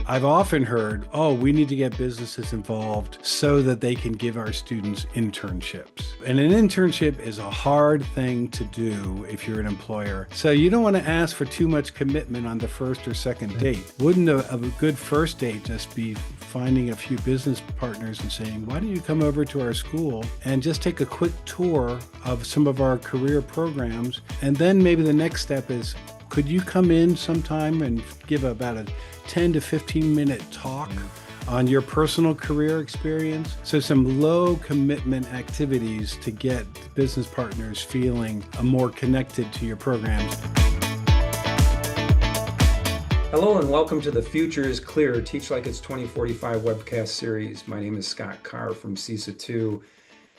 I've often heard, oh, we need to get businesses involved so that they can give our students internships. And an internship is a hard thing to do if you're an employer. So you don't want to ask for too much commitment on the first or second date. Wouldn't a good first date just be finding a few business partners and saying, why don't you come over to our school and just take a quick tour of some of our career programs? And then maybe the next step is, could you come in sometime and give about a 10 to 15-minute talk on your personal career experience? So some low commitment activities to get business partners feeling more connected to your programs. Hello and welcome to the Future is Clear, Teach Like It's 2045 webcast series. My name is Scott Carr from CESA 2.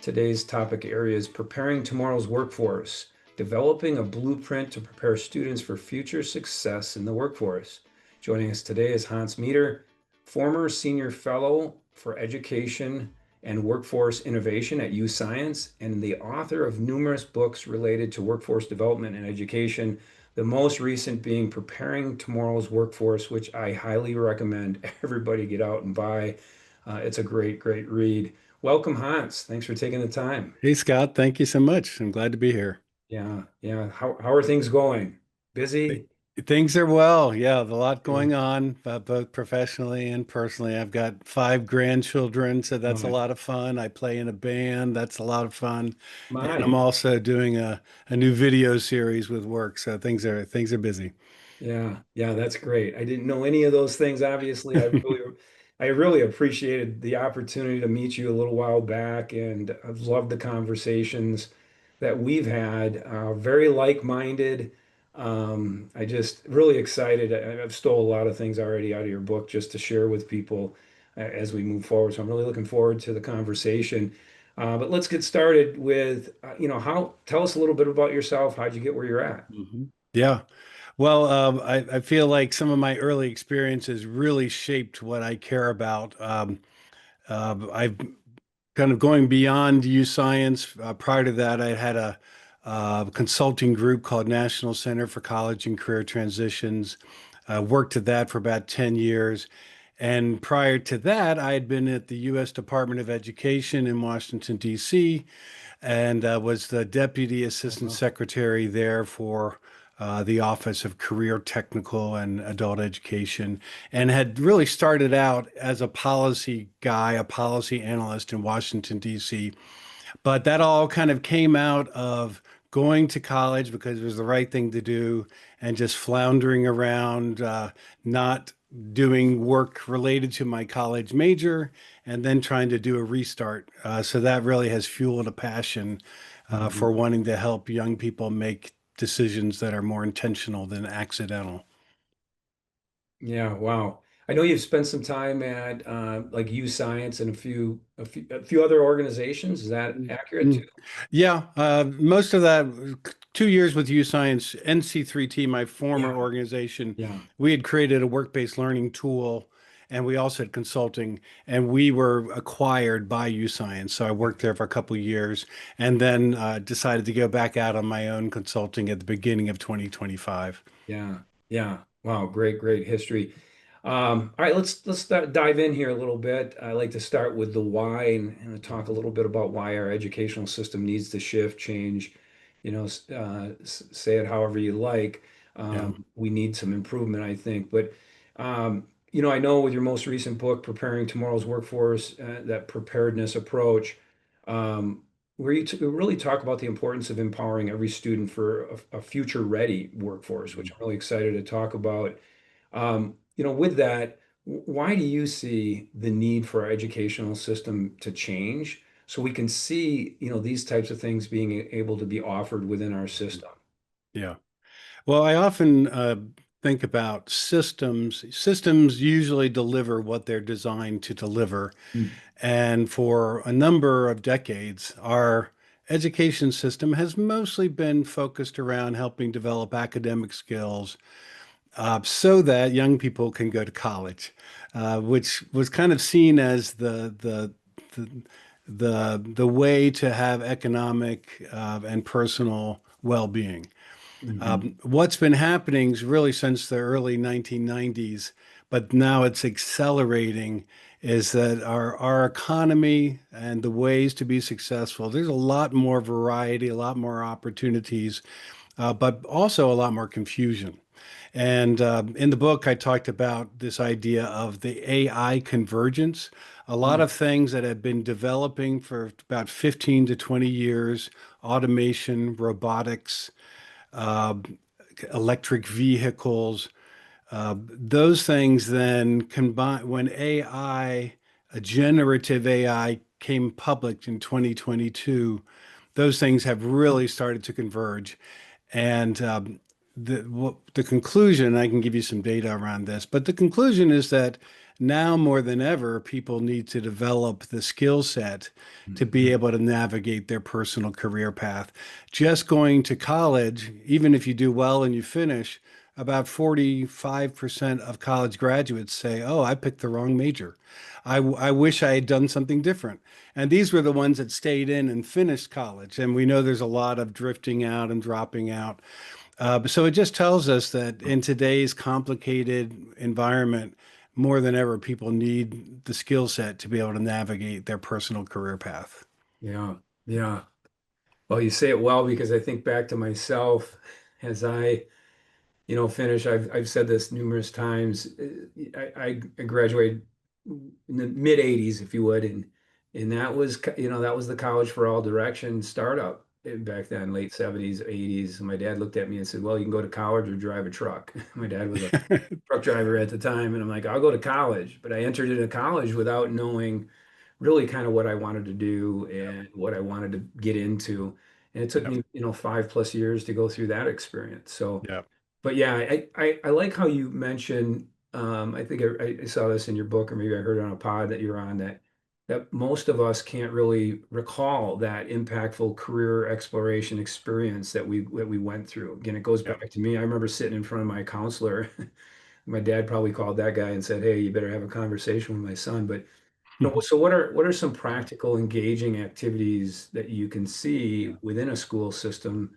Today's topic area is preparing tomorrow's workforce, developing a blueprint to prepare students for future success in the workforce. Joining us today is Meeder, former Senior Fellow for Education and Workforce Innovation at UScience and the author of numerous books related to workforce development and education, the most recent being Preparing Tomorrow's Workforce, which I highly recommend everybody get out and buy. It's a great, great read. Welcome, Hans. Thanks for taking the time. Hey, Scott, thank you so much. I'm glad to be here. Yeah. How are things going? Busy? Things are well. Yeah, a lot going on, both professionally and personally. I've got 5 grandchildren, so that's a My, lot of fun. I play in a band, that's a lot of fun. And I'm my. also doing a new video series with work, so things are busy. Yeah, that's great. I didn't know any of those things, obviously. I really appreciated the opportunity to meet you a little while back, and I've loved the conversations that we've had. Very like-minded. I just really excited. I've stole a lot of things already out of your book just to share with people as we move forward. So I'm really looking forward to the conversation. But let's get started with, tell us a little bit about yourself. How'd you get where you're at? Yeah. Well, I feel like some of my early experiences really shaped what I care about. I've kind of going beyond U Science. Prior to that, I had a consulting group called National Center for College and Career Transitions. Worked at that for about 10 years. And prior to that, I had been at the U.S. Department of Education in Washington, D.C., and was the Deputy Assistant Wow. Secretary there for the Office of Career Technical and Adult Education, and had really started out as a policy guy, a policy analyst in Washington, D.C. But that all kind of came out of going to college because it was the right thing to do and just floundering around, not doing work related to my college major, and then trying to do a restart. So that really has fueled a passion Mhm. for wanting to help young people make decisions that are more intentional than accidental. Yeah, wow. I know you've spent some time at like U Science and a few other organizations. Is that accurate too? Mm. Yeah, most of that 2 years with UScience, NC3T, my former Yeah, organization, yeah, we had created a work-based learning tool, and we also had consulting, and we were acquired by UScience. So I worked there for a couple of years, and then decided to go back out on my own consulting at the beginning of 2025. yeah. Wow, great, great history. All right, dive in here a little bit. I like to start with the why and talk a little bit about why our educational system needs to shift, change, say it however you like. Yeah. We need some improvement, I think. But I know with your most recent book, Preparing Tomorrow's Workforce, that preparedness approach, um, where you really talk about the importance of empowering every student for a future ready workforce, which I'm really excited to talk about. With that, why do you see the need for our educational system to change so we can see, these types of things being able to be offered within our system? Yeah. Well, I often think about systems. Systems usually deliver what they're designed to deliver. Mm. And for a number of decades, our education system has mostly been focused around helping develop academic skills so that young people can go to college, which was kind of seen as the the way to have economic and personal well-being. Hmm. What's been happening is really since the early 1990s, but now it's accelerating, is that our economy and the ways to be successful, there's a lot more variety, a lot more opportunities, but also a lot more confusion. And in the book, I talked about this idea of the AI convergence. A lot of things that have been developing for about 15 to 20 years, automation, robotics, uh, electric vehicles, those things then combine when AI, a generative AI, came public in 2022, those things have really started to converge. And the conclusion, I can give you some data around this, but the conclusion is that now more than ever, people need to develop the skill set to be Hmm. able to navigate their personal career path. Just going to college, even if you do well and you finish, about 45% of college graduates say, "Oh, I picked the wrong major. I wish I had done something different." And these were the ones that stayed in and finished college. And we know there's a lot of drifting out and dropping out. So it just tells us that in today's complicated environment, more than ever, people need the skill set to be able to navigate their personal career path. Yeah, yeah. Well, you say it well because I think back to myself as finish. I've said this numerous times. I graduated in the mid '80s, if you would, and that was that was the college for all direction startup back then, late '70s, '80s. My dad looked at me and said, "Well, you can go to college or drive a truck." My dad was a truck driver at the time, and I'm like, "I'll go to college," but I entered into college without knowing really kind of what I wanted to do Yep, and what I wanted to get into. And it took yep, me, 5+ years to go through that experience. So, yep, but yeah, I like how you mentioned, I think I saw this in your book, or maybe I heard it on a pod that you're on, that most of us can't really recall that impactful career exploration experience that we went through. Again, it goes yep. back to me. I remember sitting in front of my counselor. My dad probably called that guy and said, "Hey, you better have a conversation with my son." But so what are some practical engaging activities that you can see Yeah, within a school system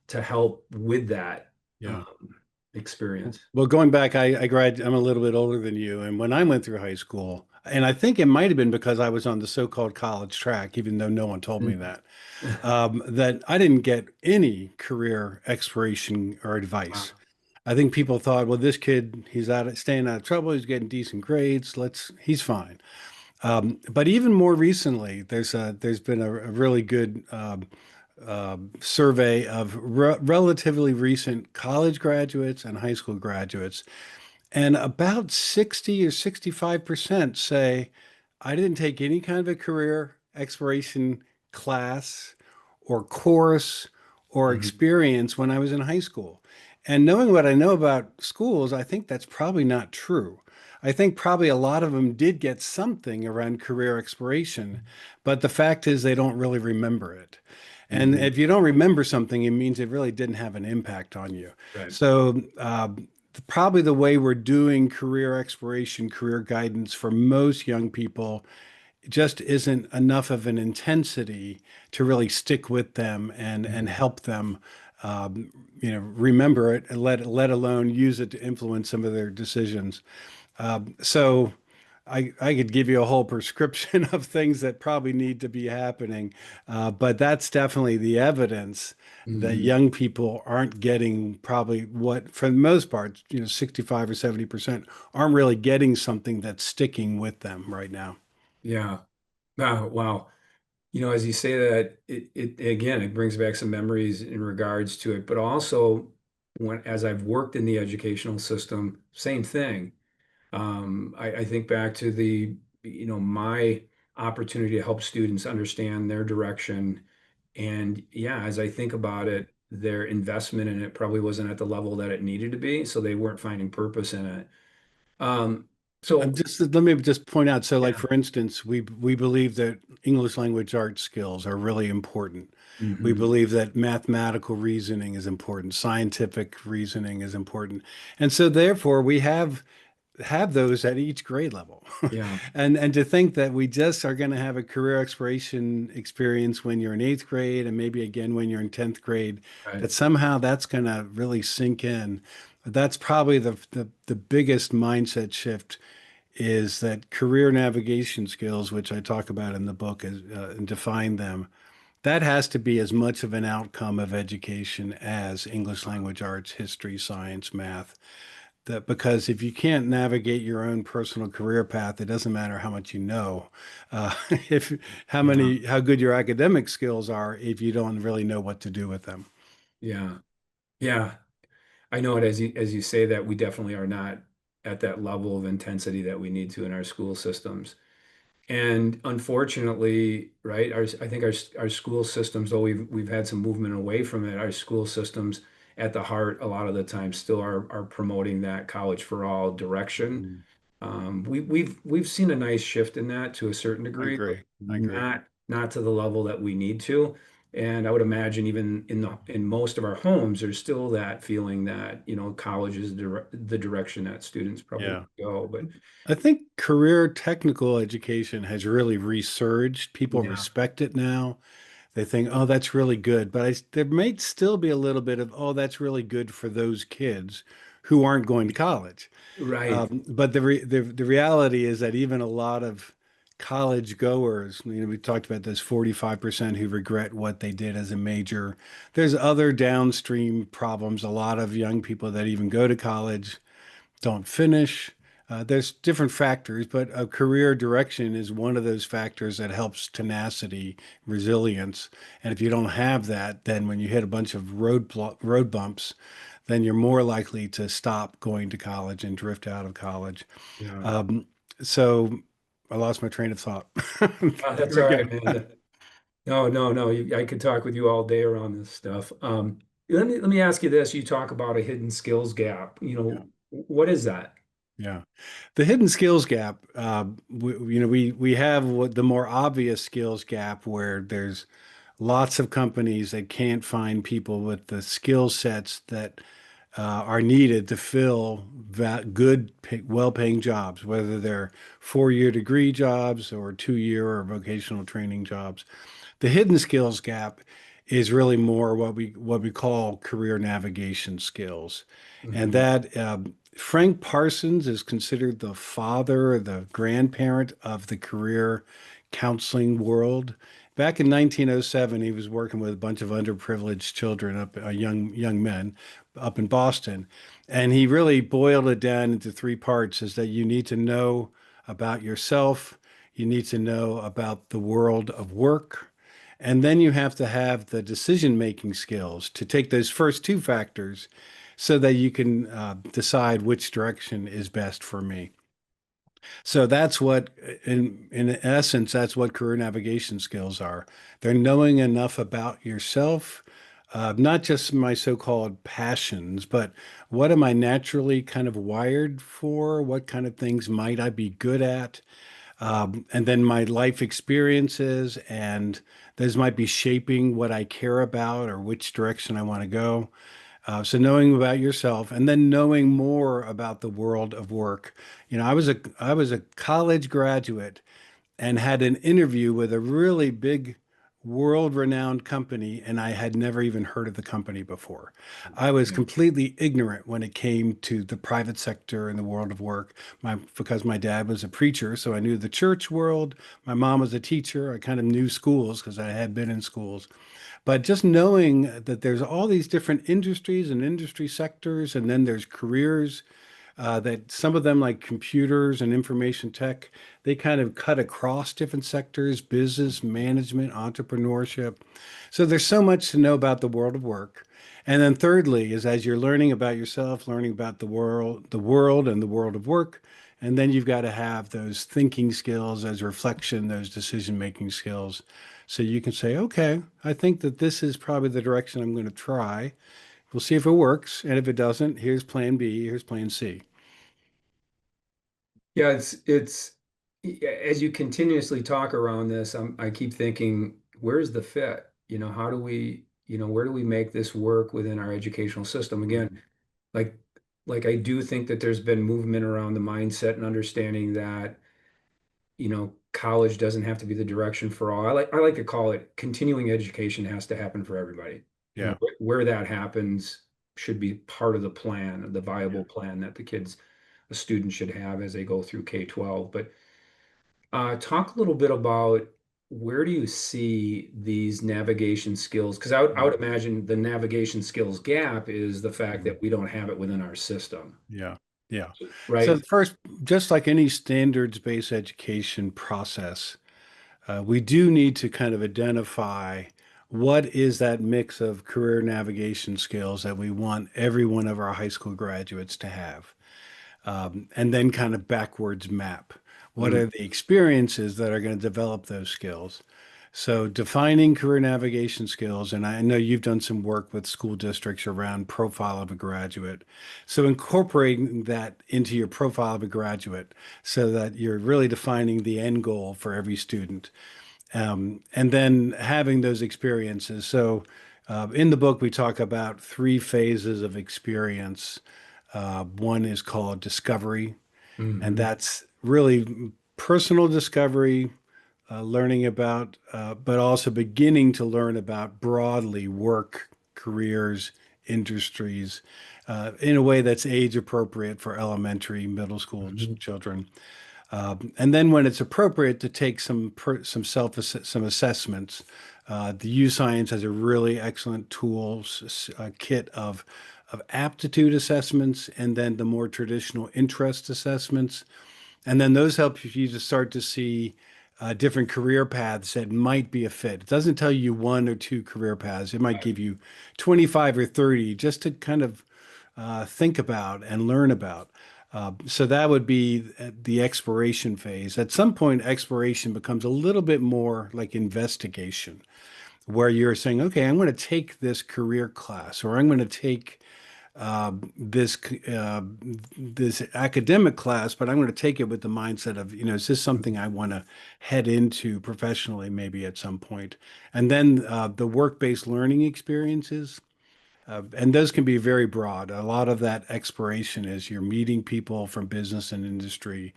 to help with that yeah. um, experience? Well, going back, I'm a little bit older than you, and when I went through high school, and I think it might have been because I was on the so-called college track, even though no one told me Mhm. that, that I didn't get any career exploration or Wow. advice. I think people thought, well, this kid, staying out of trouble, he's getting decent grades, he's fine. But even more recently, there's been a really good survey of relatively recent college graduates and high school graduates, and about 60 or 65% say, I didn't take any kind of a career exploration class or course or Mhm. experience when I was in high school. And knowing what I know about schools, I think that's probably not true. I think probably a lot of them did get something around career exploration, but the fact is they don't really remember it. And Mhm. if you don't remember something, it means it really didn't have an impact on you. Right. So, probably the way we're doing career exploration, career guidance for most young people just isn't enough of an intensity to really stick with them and Mhm. help them, remember it and let alone use it to influence some of their decisions. So I could give you a whole prescription of things that probably need to be happening, but that's definitely the evidence that Mhm. young people aren't getting probably what, for the most part, 65 or 70% aren't really getting something that's sticking with them right now. Yeah. Wow. Wow. As you say that, it again, it brings back some memories in regards to it, but also as I've worked in the educational system, same thing. I think back to my opportunity to help students understand their direction. And yeah, as I think about it, their investment in it probably wasn't at the level that it needed to be, so they weren't finding purpose in it. Um, so Let me just point out. So, like yeah. for instance, we believe that English language arts skills are really important. We Hmm. believe that mathematical reasoning is important, scientific reasoning is important, and so therefore we have have those at each grade level. Yeah, And to think that we just are going to have a career exploration experience when you're in eighth grade and maybe again when you're in 10th grade, right. that somehow that's going to really sink in. That's probably the biggest mindset shift is that career navigation skills, which I talk about in the book and define them, that has to be as much of an outcome of education as English language arts, history, science, math. That because if you can't navigate your own personal career path, it doesn't matter how much you know, if Yeah, how good your academic skills are if you don't really know what to do with them. yeah, yeah. I know it as you say that we definitely are not at that level of intensity that we need to in our school systems. And unfortunately, right, I think our school systems, though we've had some movement away from it, our school systems at the heart a lot of the time still are promoting that college for all direction. Mm, We've seen a nice shift in that to a certain I degree, but agree. I agree. not to the level that we need to. And I would imagine even in most of our homes, there's still that feeling that, college is the direction that students probably Yeah. go. But I think career technical education has really resurged. People yeah, respect it now. They think, oh, that's really good. But there may still be a little bit of, oh, that's really good for those kids who aren't going to college. right, But the reality is that even a lot of college goers, we talked about those 45% who regret what they did as a major. There's other downstream problems. A lot of young people that even go to college don't finish. There's different factors, but a career direction is one of those factors that helps tenacity, resilience. And if you don't have that, then when you hit a bunch of road bumps, then you're more likely to stop going to college and drift out of college. yeah. Um, so I lost my train of thought. There That's we all go. right, man. No, no, no. I could talk with you all day around this stuff. Let me ask you this. You talk about a hidden skills gap. Yeah. What is that? Yeah. The hidden skills gap, we have the more obvious skills gap where there's lots of companies that can't find people with the skill sets that are needed to fill good, well-paying jobs, whether they're four-year degree jobs or two-year or vocational training jobs. The hidden skills gap is really more what we call career navigation skills, and Hmm. that Frank Parsons is considered the father or the grandparent of the career counseling world. Back in 1907, he was working with a bunch of underprivileged children, young men, up in Boston, and he really boiled it down into three parts: is that you need to know about yourself, you need to know about the world of work, and then you have to have the decision making skills to take those first two factors so that you can decide which direction is best for me. So that's what, in essence, that's what career navigation skills are. They're knowing enough about yourself, not just my so-called passions, but what am I naturally kind of wired for? What kind of things might I be good at? And then my life experiences, and those might be shaping what I care about or which direction I want to go. So knowing about yourself and then knowing more about the world of work. I was a college graduate and had an interview with a really big world-renowned company, and I had never even heard of the company before. I was Yeah. completely ignorant when it came to the private sector and the world of work. Because my dad was a preacher, so I knew the church world. My mom was a teacher. I kind of knew schools because I had been in schools. But just knowing that there's all these different industries and industry sectors, and then there's careers that some of them, like computers and information tech, they kind of cut across different sectors, business, management, entrepreneurship. So there's so much to know about the world of work. And then thirdly is as you're learning about yourself, learning about the world and the world of work, and then you've got to have those thinking skills, those reflection, those decision-making skills. So you can say, okay, I think that this is probably the direction I'm going to try. We'll see if it works. And if it doesn't, here's plan B, here's plan C. Yeah, it's as you continuously talk around this, I keep thinking, where's the fit? How do we, where do we make this work within our educational system? Again, Mhm. like like I do think that there's been movement around the mindset and understanding that, college doesn't have to be the direction for all. I like to call it continuing education has to happen for everybody. And Yeah. where that happens should be part of the plan, the Yeah. viable plan that a student should have as they go through K-12. But talk a little bit about where do you see these navigation skills? Because I would Mhm. imagine the navigation skills gap is the fact Mhm. that we don't have it within our system, Yeah. Yeah. So right? first, just like any standards-based education process, we do need to kind of identify what is that mix of career navigation skills that we want every one of our high school graduates to have. And then kind of backwards map. What Mm, are the experiences that are going to develop those skills? So defining career navigation skills, and I know you've done some work with school districts around profile of a graduate. So incorporating that into your profile of a graduate so that you're really defining the end goal for every student. And then having those experiences. So in the book, we talk about three phases of experience. One is called discovery, and mhm, that's really personal discovery, learning about, but also beginning to learn about broadly work, careers, industries, in a way that's age appropriate for elementary, middle school mhm, children. And then when it's appropriate to take some some assessments, the U Science has a really excellent tools kit of aptitude assessments and then the more traditional interest assessments. And then those help you to start to see different career paths that might be a fit. It doesn't tell you one or two career paths. It might give you 25 or 30 just to kind of think about and learn about. So that would be the exploration phase. At some point, exploration becomes a little bit more like investigation, where you're saying, okay, I'm going to take this career class, or I'm going to take this this academic class, but I'm going to take it with the mindset of, is this something I want to head into professionally, maybe at some point? And then the work-based learning experiences. And those can be very broad. A lot of that exploration is you're meeting people from business and industry.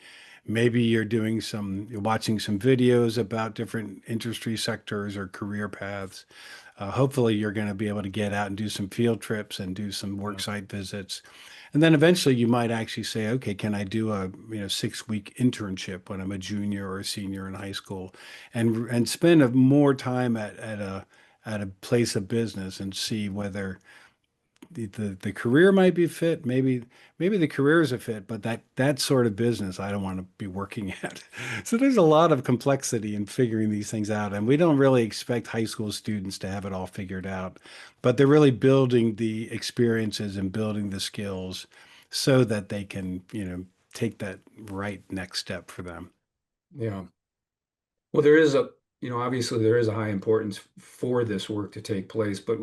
Maybe you're watching some videos about different industry sectors or career paths. Hopefully, you're going to be able to get out and do some field trips and do some work yeah, site visits. And then eventually you might actually say, okay, can I do a 6 week internship when I'm a junior or a senior in high school and spend more time at a place of business and see whether the career might be fit. Maybe the career is a fit, but that sort of business I don't want to be working at. So there's a lot of complexity in figuring these things out, and we don't really expect high school students to have it all figured out, but they're really building the experiences and building the skills so that they can, take that right next step for them. yeah. Well, obviously there is a high importance for this work to take place, but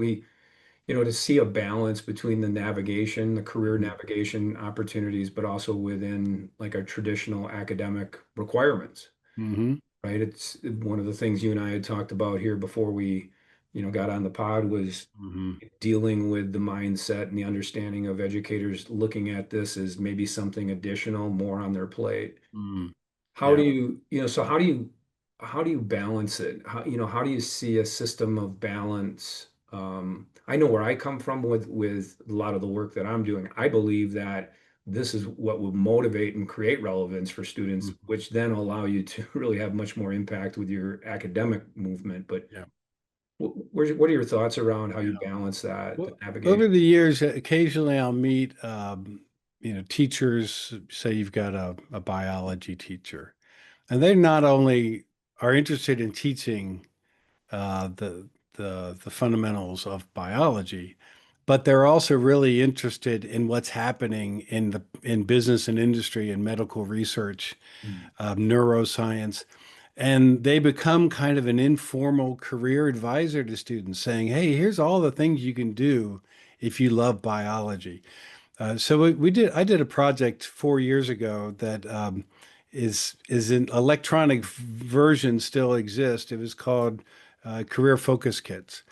to see a balance between the career Mhm. navigation opportunities, but also within like our traditional academic requirements, Hmm. right? It's one of the things you and I had talked about here before we, got on the pod was Hmm. dealing with the mindset and the understanding of educators looking at this as maybe something additional, more on their plate. Hmm. How do Yeah. you, so how do you balance it? How do you see a system of balance? I know where I come from with a lot of the work that I'm doing. I believe that this is what will motivate and create relevance for students, Mhm. which then allow you to really have much more impact with your academic movement. But Yeah. what are your thoughts around how you Yeah. balance that, the Well, over navigation? the years, occasionally I'll meet, teachers. Say you've got a biology teacher, and they not only are interested in teaching the fundamentals of biology, but they're also really interested in what's happening in business and industry and medical research, Mm, neuroscience. And they become kind of an informal career advisor to students, saying, hey, here's all the things you can do if you love biology. I did a project 4 years ago that is an electronic version still exists. It was called Career Focus Kits.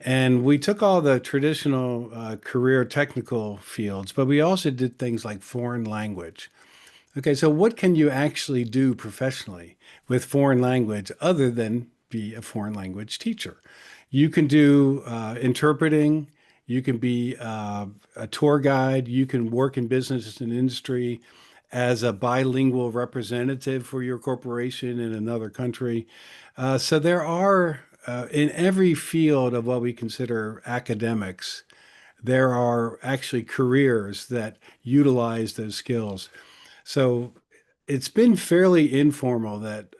And we took all the traditional career technical fields, but we also did things like foreign language. Okay, so what can you actually do professionally with foreign language other than be a foreign language teacher? You can do interpreting, you can be a tour guide, you can work in business and industry as a bilingual representative for your corporation in another country. So there are, in every field of what we consider academics, there are actually careers that utilize those skills. So it's been fairly informal that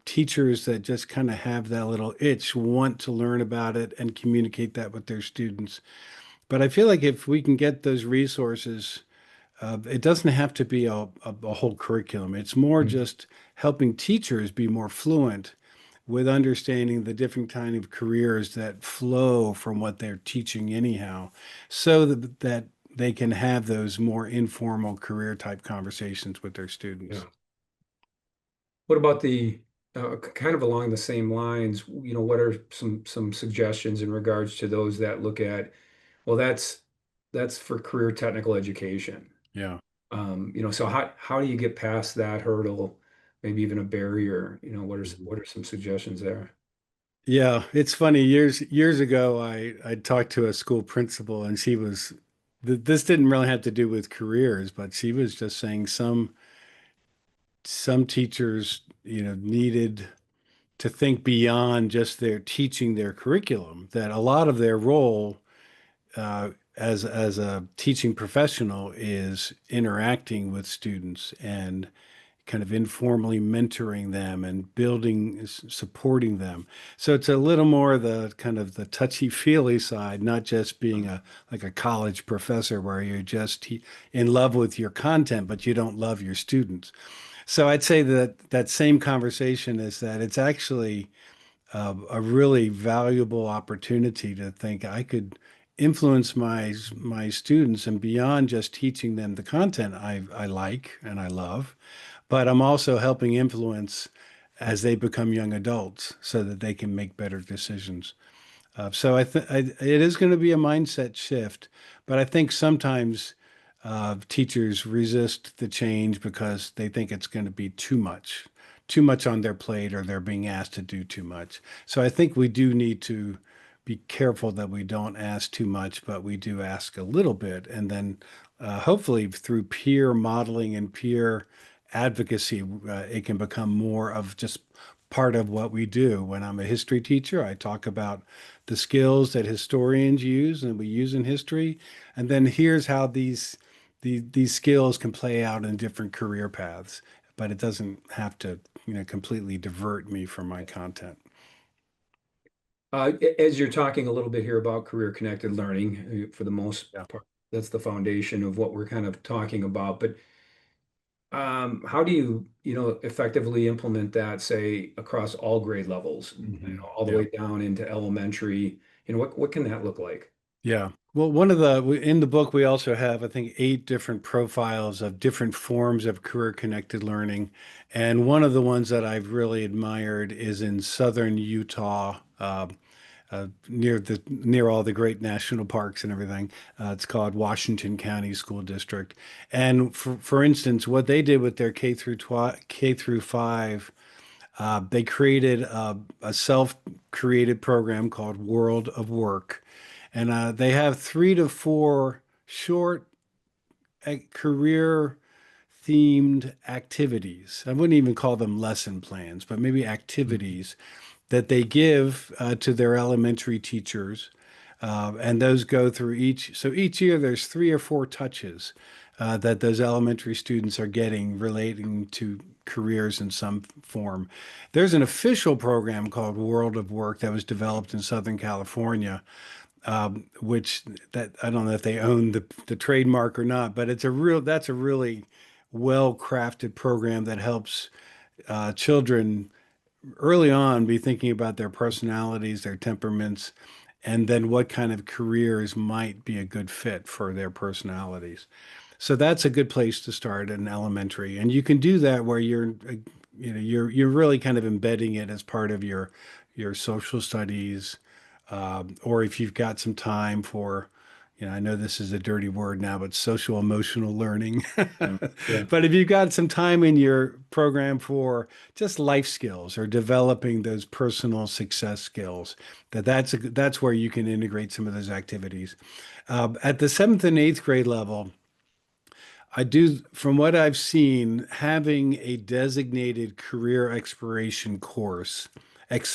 teachers that just kind of have that little itch want to learn about it and communicate that with their students. But I feel like if we can get those resources, it doesn't have to be a whole curriculum. It's more Mhm. just helping teachers be more fluent with understanding the different kind of careers that flow from what they're teaching anyhow, so that they can have those more informal career type conversations with their students. Yeah. What about the kind of along the same lines, what are some suggestions in regards to those that look at, well, that's for career technical education. Yeah. So how do you get past that hurdle, maybe even a barrier? Mhm. What are some suggestions there? Yeah, it's funny. Years ago, I talked to a school principal, and she was this didn't really have to do with careers, but she was just saying some teachers, needed to think beyond just their teaching their curriculum, that a lot of their role as a teaching professional is interacting with students and kind of informally mentoring them and building, supporting them. So it's a little more the kind of the touchy-feely side, not just being a like a college professor where you're just in love with your content, but you don't love your students. So I'd say that that same conversation is that it's actually a really valuable opportunity to think I could influence my students and beyond just teaching them the content I like and I love, but I'm also helping influence as they become young adults so that they can make better decisions. So I think it is going to be a mindset shift, but I think sometimes teachers resist the change because they think it's going to be too much on their plate, or they're being asked to do too much. So I think we do need to be careful that we don't ask too much, but we do ask a little bit, and then hopefully through peer modeling and peer advocacy, it can become more of just part of what we do. When I'm a history teacher, I talk about the skills that historians use and we use in history, and then here's how these skills can play out in different career paths. But it doesn't have to, completely divert me from my content. As you're talking a little bit here about career connected learning, for the most Yeah. part, that's the foundation of what we're kind of talking about. But how do you effectively implement that, say, across all grade levels, all the Yeah. way down into elementary? What can that look like? Yeah. Well, in the book, we also have, I think, 8 different profiles of different forms of career connected learning. And one of the ones that I've really admired is in southern Utah, near all the great national parks and everything. It's called Washington County School District. And for instance, what they did with their K through 5, they created a self-created program called World of Work, and they have 3 to 4 short career themed activities. I wouldn't even call them lesson plans, but maybe Mhm. activities that they give to their elementary teachers. And those go through each. So each year there's 3 or 4 touches that those elementary students are getting relating to careers in some form. There's an official program called World of Work that was developed in Southern California, which that I don't know if they own the trademark or not, but that's a really well crafted program that helps children early on be thinking about their personalities, their temperaments, and then what kind of careers might be a good fit for their personalities. So that's a good place to start in elementary. And you can do that where you're really kind of embedding it as part of your social studies or if you've got some time for, I know this is a dirty word now, but social emotional learning. Yeah, sure. But if you've got some time in your program for just life skills or developing those personal success skills, that's where you can integrate some of those activities. At the seventh and eighth grade level, I do, from what I've seen, having a designated career exploration course at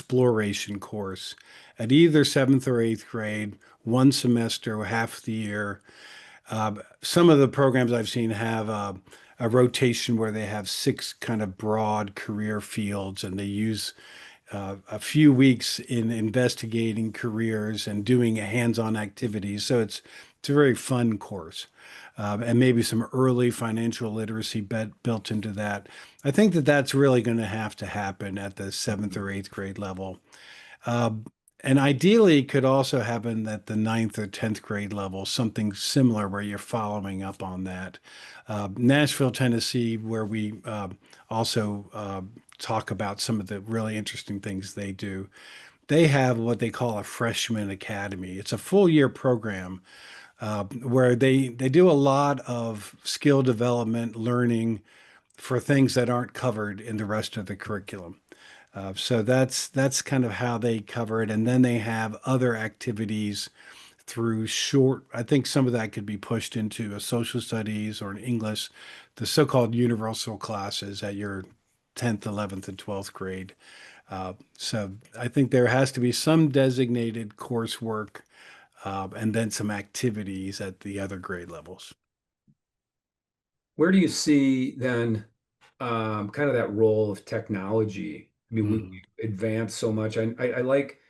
either seventh or eighth grade, one semester or half the year. Some of the programs I've seen have a rotation where they have six kind of broad career fields, and they use a few weeks in investigating careers and doing hands-on activities. So it's a very fun course, and maybe some early financial literacy built into that. I think that that's really going to happen at the seventh or eighth grade level. Uh, and ideally, it could also happen at the ninth or 10th grade level, something similar where you're following up on that. Nashville, Tennessee, where we also talk about some of the really interesting things they do. They have what they call a freshman academy. It's a full year program where they do a lot of skill development, learning for things that aren't covered in the rest of the curriculum. So that's kind of how they cover it, and then they have other activities through short. I think some of that could be pushed into a social studies or an English, the so-called universal classes at your 10th, 11th, and 12th grade. So I think there has to be some designated coursework and then some activities at the other grade levels. Where do you see then kind of that role of technology? I mean, we Mhm. advanced so much. I like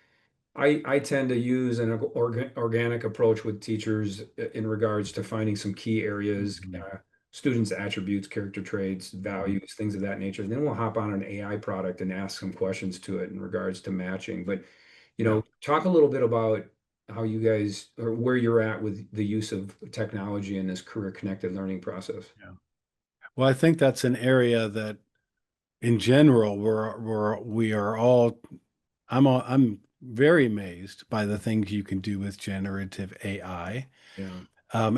I tend to use an organic approach with teachers in regards to finding some key areas, Mhm. students' attributes, character traits, Mhm. values, things of that nature. And then we'll hop on an AI product and ask some questions to it in regards to matching. But, Yeah. talk a little bit about how you guys or where you're at with the use of technology in this career connected learning process. Yeah. Well, I think that's an area that, in general, we are all. I'm very amazed by the things you can do with generative AI. Yeah.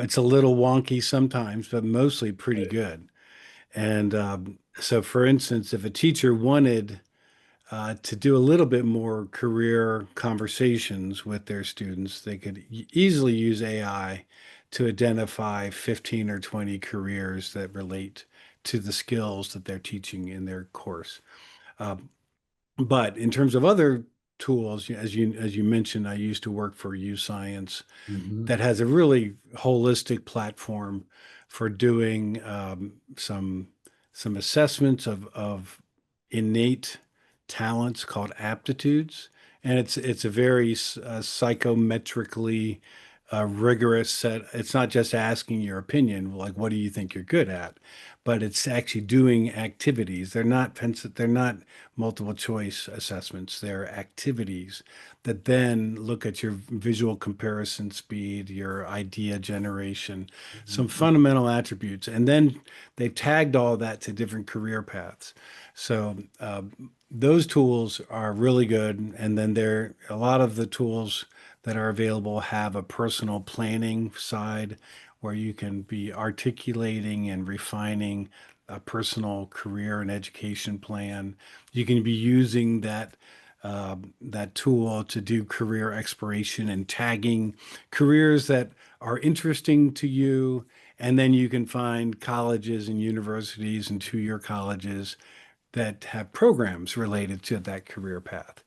It's a little wonky sometimes, but mostly pretty Right. good. And so, for instance, if a teacher wanted to do a little bit more career conversations with their students, they could easily use AI to identify 15 or 20 careers that relate to the skills that they're teaching in their course. Um, but in terms of other tools, as you mentioned, I used to work for UScience Mhm. that has a really holistic platform for doing some assessments of innate talents called aptitudes, and it's a very psychometrically rigorous set. It's not just asking your opinion, like what do you think you're good at, but it's actually doing activities. They're not multiple choice assessments. They're activities that then look at your visual comparison speed, your idea generation, some Mhm. fundamental attributes, and then they've tagged all that to different career paths. So those tools are really good. And then a lot of the tools that are available have a personal planning side where you can be articulating and refining a personal career and education plan. You can be using that tool to do career exploration and tagging careers that are interesting to you. And then you can find colleges and universities and two-year colleges that have programs related to that career path.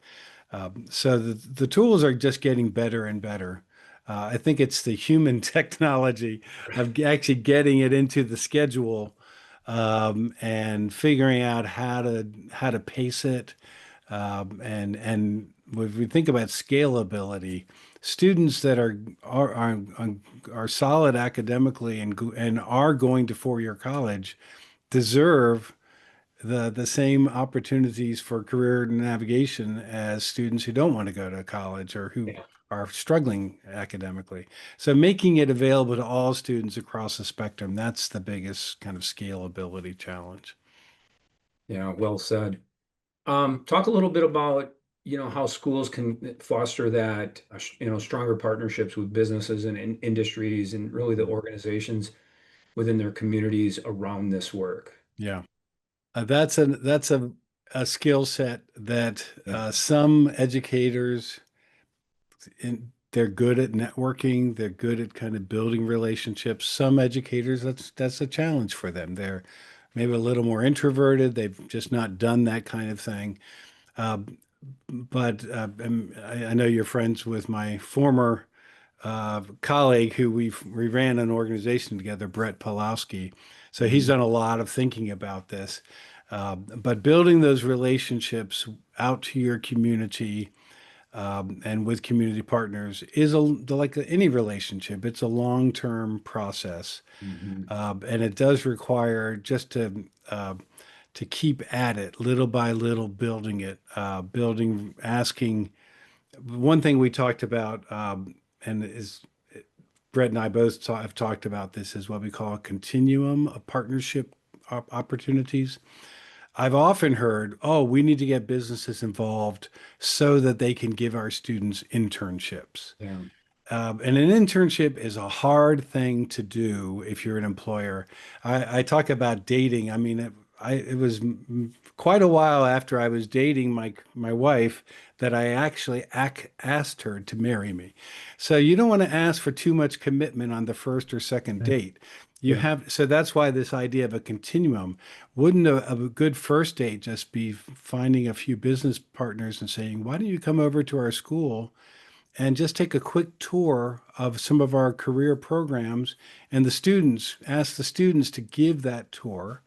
So the tools are just getting better and better. I think it's the human technology of actually getting it into the schedule and figuring out how to pace it. And when we think about scalability, students that are solid academically and are going to four-year college deserve the same opportunities for career navigation as students who don't want to go to college or who Yeah. are struggling academically. So making it available to all students across the spectrum, that's the biggest kind of scalability challenge. Yeah. Well said. Talk a little bit about how schools can foster that, stronger partnerships with businesses and industries and really the organizations within their communities around this work. Yeah. That's a skill set that Yeah. some educators they're good at networking, they're good at kind of building relationships. Some educators that's a challenge for them. They're maybe a little more introverted, they've just not done that kind of thing. Uh, but I know you're friends with my former colleague who we ran an organization together, Brett Pawlowski. So he's Mhm. done a lot of thinking about this. But building those relationships out to your community and with community partners is like any relationship. It's a long-term process, Mhm. and it does require just to keep at it, little by little, building it, building, asking. One thing we talked about, and is Brett and I both have talked about this, is what we call a continuum of partnership opportunities. I've often heard, oh, we need to get businesses involved so that they can give our students internships. Yeah. And an internship is a hard thing to do if you're an employer. I talk about dating. I mean, it was quite a while after I was dating my wife that I actually asked her to marry me. So you don't want to ask for too much commitment on the first or second date. You Yeah. have, so that's why this idea of a continuum. Wouldn't a good first date just be finding a few business partners and saying, why don't you come over to our school and just take a quick tour of some of our career programs and ask the students to give that tour.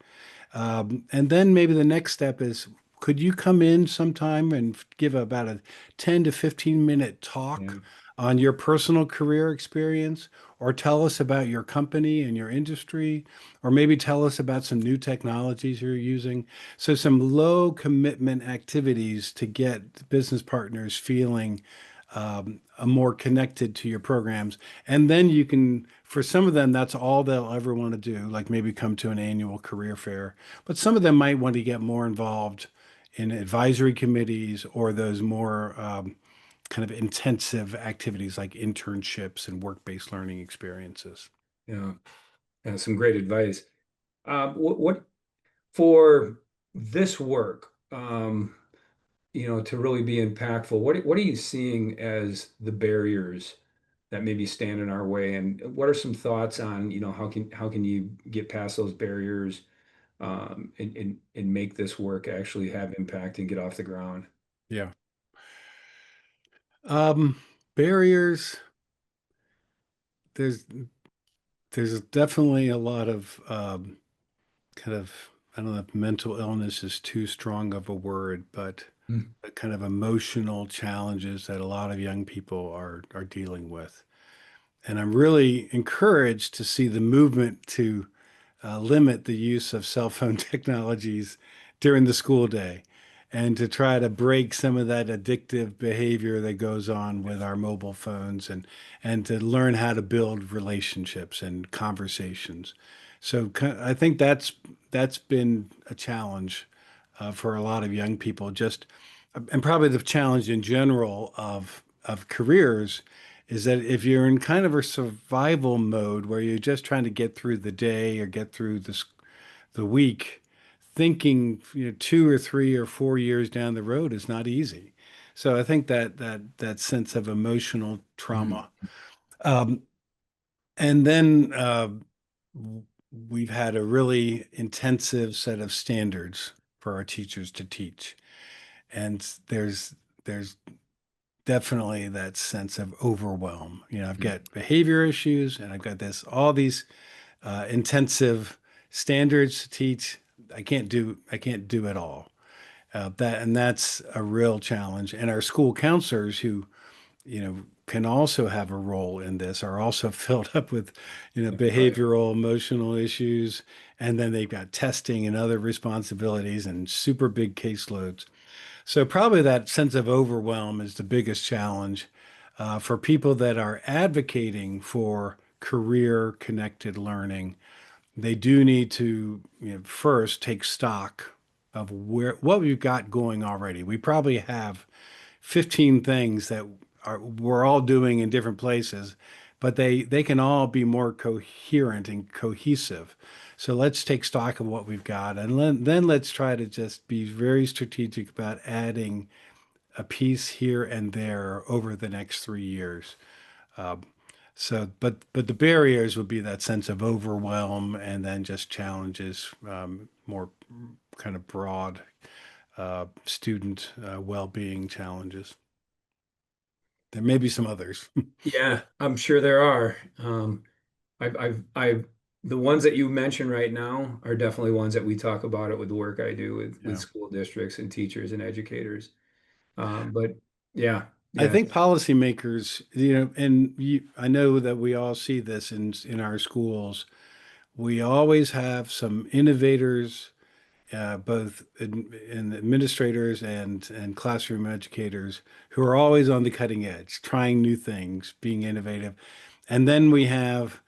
And then maybe the next step is, could you come in sometime and give about a 10 to 15-minute talk Yeah. on your personal career experience, or tell us about your company and your industry, or maybe tell us about some new technologies you're using. So some low commitment activities to get business partners feeling more connected to your programs. And then you can, for some of them, that's all they'll ever want to do, like maybe come to an annual career fair. But some of them might want to get more involved in advisory committees or those more kind of intensive activities like internships and work-based learning experiences. Yeah. Yeah. Some great advice. What for this work, to really be impactful, what are you seeing as the barriers that maybe stand in our way? And what are some thoughts on, how can you get past those barriers, and make this work actually have impact and get off the ground? Yeah. Um, Barriers, there's there's definitely a lot of kind of, I don't know if mental illness is too strong of a word, but Mm. the kind of emotional challenges that a lot of young people are dealing with. And I'm really encouraged to see the movement to limit the use of cell phone technologies during the school day and to try to break some of that addictive behavior that goes on with our mobile phones and to learn how to build relationships and conversations. So I think that's been a challenge for a lot of young people, just and probably the challenge in general of careers is that if you're in kind of a survival mode where you're just trying to get through the day or get through the week, thinking 2 or 3 or 4 years down the road is not easy. So I think that sense of emotional Mm. trauma, um, and then we've had a really intensive set of standards for our teachers to teach, and there's definitely that sense of overwhelm. I've Mm. got behavior issues and I've got all these intensive standards to teach. I can't do it all. That's a real challenge. And our school counselors who, can also have a role in this are also filled up with, Right. behavioral, emotional issues. And then they've got testing and other responsibilities and super big caseloads. So probably that sense of overwhelm is the biggest challenge for people that are advocating for career connected learning. They do need to first take stock of what we've got going already. We probably have 15 things that we're all doing in different places, but they can all be more coherent and cohesive. So let's take stock of what we've got, and then let's try to just be very strategic about adding a piece here and there over the next 3 years. Um, but the barriers would be that sense of overwhelm, and then just challenges, more kind of broad student well-being challenges. There may be some others. Yeah, I'm sure there are. The ones that you mentioned right now are definitely ones that we talk about it with the work I do with Yeah. school districts and teachers and educators. But yeah, I yeah. think policymakers, and I know that we all see this in our schools. We always have some innovators, both in administrators and classroom educators, who are always on the cutting edge, trying new things, being innovative. And then we have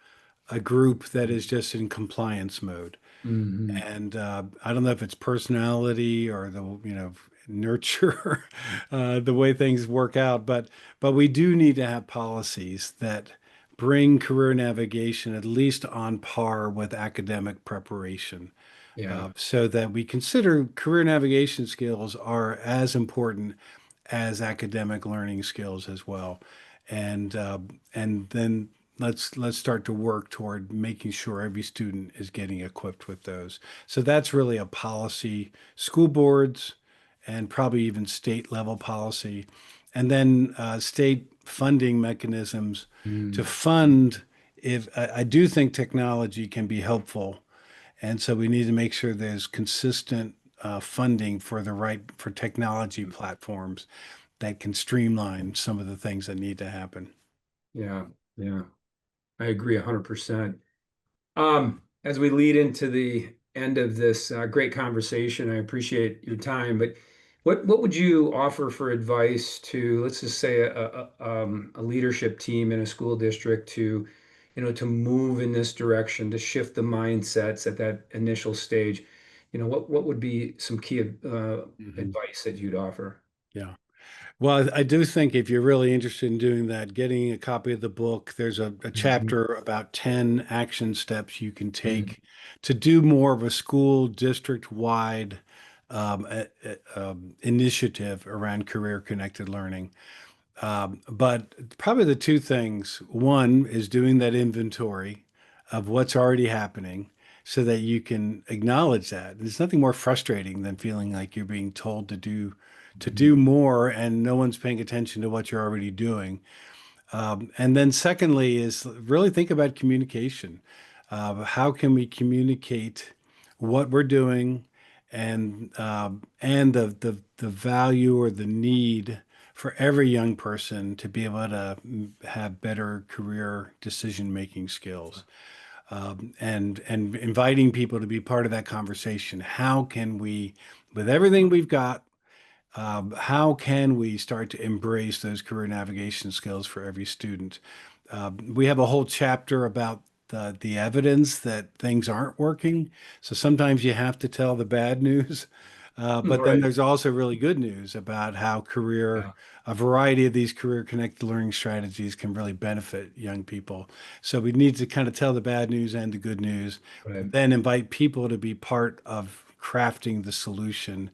a group that is just in compliance mode. Hmm. And I don't know if it's personality or the, nurture, the way things work out, but we do need to have policies that bring career navigation at least on par with academic preparation, Yeah. so that we consider career navigation skills are as important as academic learning skills as well. And then let's start to work toward making sure every student is getting equipped with those. So that's really a policy, school boards, and probably even state level policy, and then state funding mechanisms to Mm. fund. If I do think technology can be helpful, and so we need to make sure there's consistent funding for technology platforms that can streamline some of the things that need to happen. Yeah. Yeah. I agree 100%. As we lead into the end of this great conversation, I appreciate your time, but what would you offer for advice to, let's just say, a leadership team in a school district to, to move in this direction, to shift the mindsets at that initial stage? What would be some key Mhm. advice that you'd offer? Yeah. Well, I do think if you're really interested in doing that, getting a copy of the book, there's a Mhm. chapter about 10 action steps you can Mhm. take to do more of a school district-wide initiative around career connected learning. But probably the two things, one is doing that inventory of what's already happening so that you can acknowledge that. There's nothing more frustrating than feeling like you're being told to do more and no one's paying attention to what you're already doing. And then secondly is really think about communication. How can we communicate what we're doing, and the value or the need for every young person to be able to have better career decision-making skills, and inviting people to be part of that conversation. How can we, with everything we've got, how can we start to embrace those career navigation skills for every student? We have a whole chapter about the evidence that things aren't working. So sometimes you have to tell the bad news. But then Right. there's also really good news about how Yeah. a variety of these career connected learning strategies can really benefit young people. So we need to kind of tell the bad news and the good news, Right. but then invite people to be part of crafting the solution,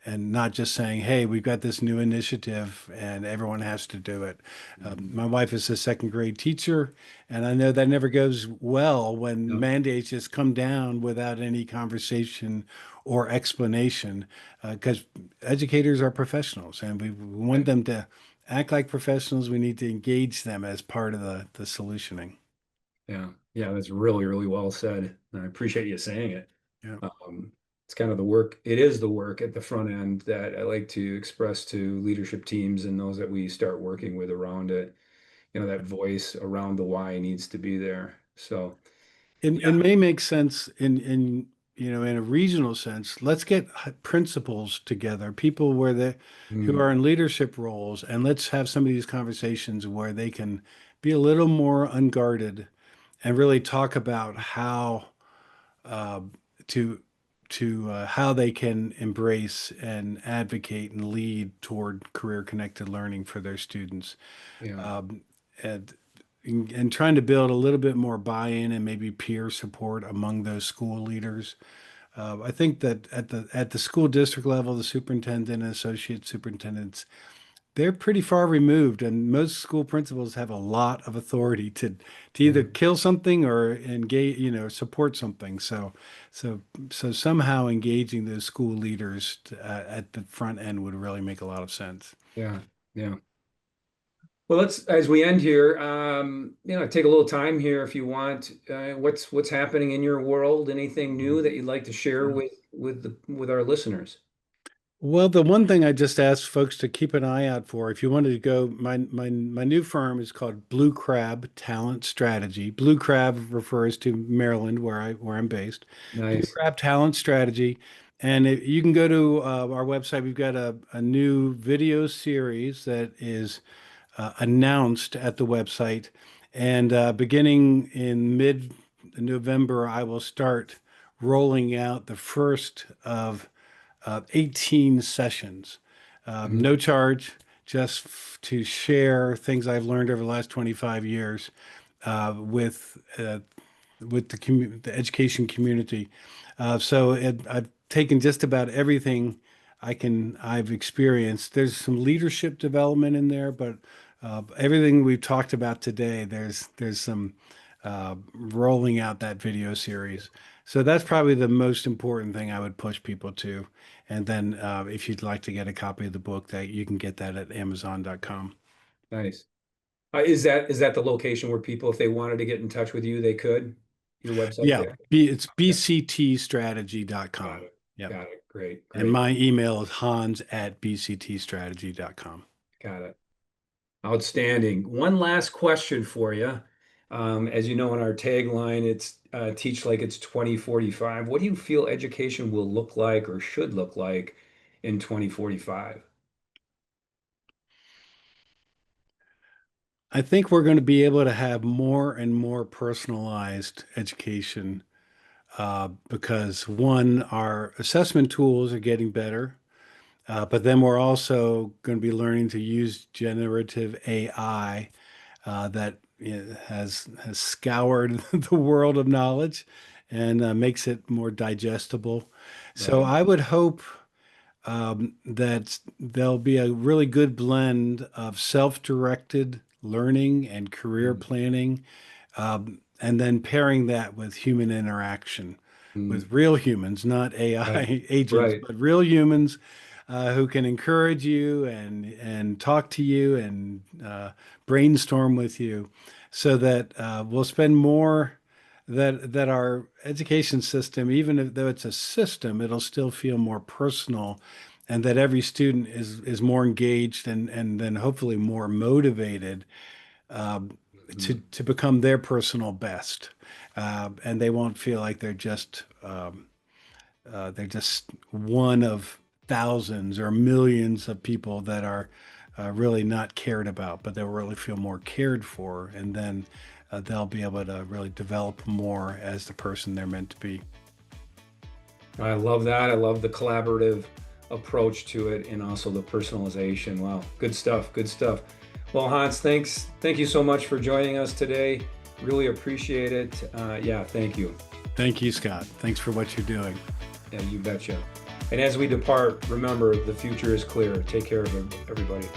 and not just saying, hey, we've got this new initiative and everyone has to do it. Mhm. My wife is a second grade teacher, and I know that never goes well when Yeah. mandates just come down without any conversation or explanation, because educators are professionals and we want Right. them to act like professionals. We need to engage them as part of the solutioning. Yeah, yeah, that's really, really well said. And I appreciate you saying it. Yeah. Um, it's kind of the work, it is the work at the front end that I like to express to leadership teams and those that we start working with around it. That voice around the why needs to be there. So, It yeah. may make sense in a regional sense. Let's get principals together, people who Mm, are in leadership roles, and let's have some of these conversations where they can be a little more unguarded and really talk about how uh, to how they can embrace and advocate and lead toward career connected learning for their students. Yeah. Um, and, and trying to build a little bit more buy-in and maybe peer support among those school leaders. I think that at the school district level, the superintendent and associate superintendents, they're pretty far removed, and most school principals have a lot of authority to either Yeah. kill something or engage, support something. So so somehow engaging those school leaders at the front end would really make a lot of sense. Yeah. Yeah. Well, let's, as we end here, take a little time here if you want. What's happening in your world? Anything new that you'd like to share with our listeners? Well, the one thing I just asked folks to keep an eye out for, if you wanted to go, my new firm is called Blue Crab Talent Strategy. Blue Crab refers to Maryland, where I'm based. Blue Nice. Crab Talent Strategy, and you can go to our website. We've got a new video series that is announced at the website, and beginning in mid-November, I will start rolling out the first of 18 sessions. Mhm. No charge, just to share things I've learned over the last 25 years uh, with uh, the education community. I've taken just about everything I've experienced. There's some leadership development in there, but everything we've talked about today, there's some rolling out that video series. So that's probably the most important thing I would push people to. And then if you'd like to get a copy of the book, that you can get that at Amazon.com. Nice. Is that the location where people, if they wanted to get in touch with you, they could? Your website Yeah, there? it's Okay. Got bctstrategy.com. it. Yep. Got it. Great. And Great. my email is hans@bctstrategy.com. Got it. Outstanding. One last question for you. As you know, in our tagline, it's teach like it's 2045. What do you feel education will look like or should look like in 2045? I think we're going to be able to have more and more personalized education because one, our assessment tools are getting better, but then we're also going to be learning to use generative AI that has scoured the world of knowledge and makes it more digestible. So Right. I would hope that there'll be a really good blend of self-directed learning and career Mm, planning, and then pairing that with human interaction, mm, with real humans, not right. AI agents, Right. but real humans who can encourage you and talk to you and brainstorm with you, so that we'll spend more. That our education system, even if though it's a system, it'll still feel more personal, and that every student is more engaged and then hopefully more motivated um, Mhm. to become their personal best, and they won't feel like they're just one of thousands or millions of people that are really not cared about, but they'll really feel more cared for, and then they'll be able to really develop more as the person they're meant to be. I love that. I love the collaborative approach to it and also the personalization. Wow. Good stuff. Good stuff. Well, Hans, thanks. Thank you so much for joining us today. Really appreciate it. Yeah, thank you. Thank you, Scott. Thanks for what you're doing. Yeah, you betcha. And as we depart, remember the future is clear. Take care of everybody.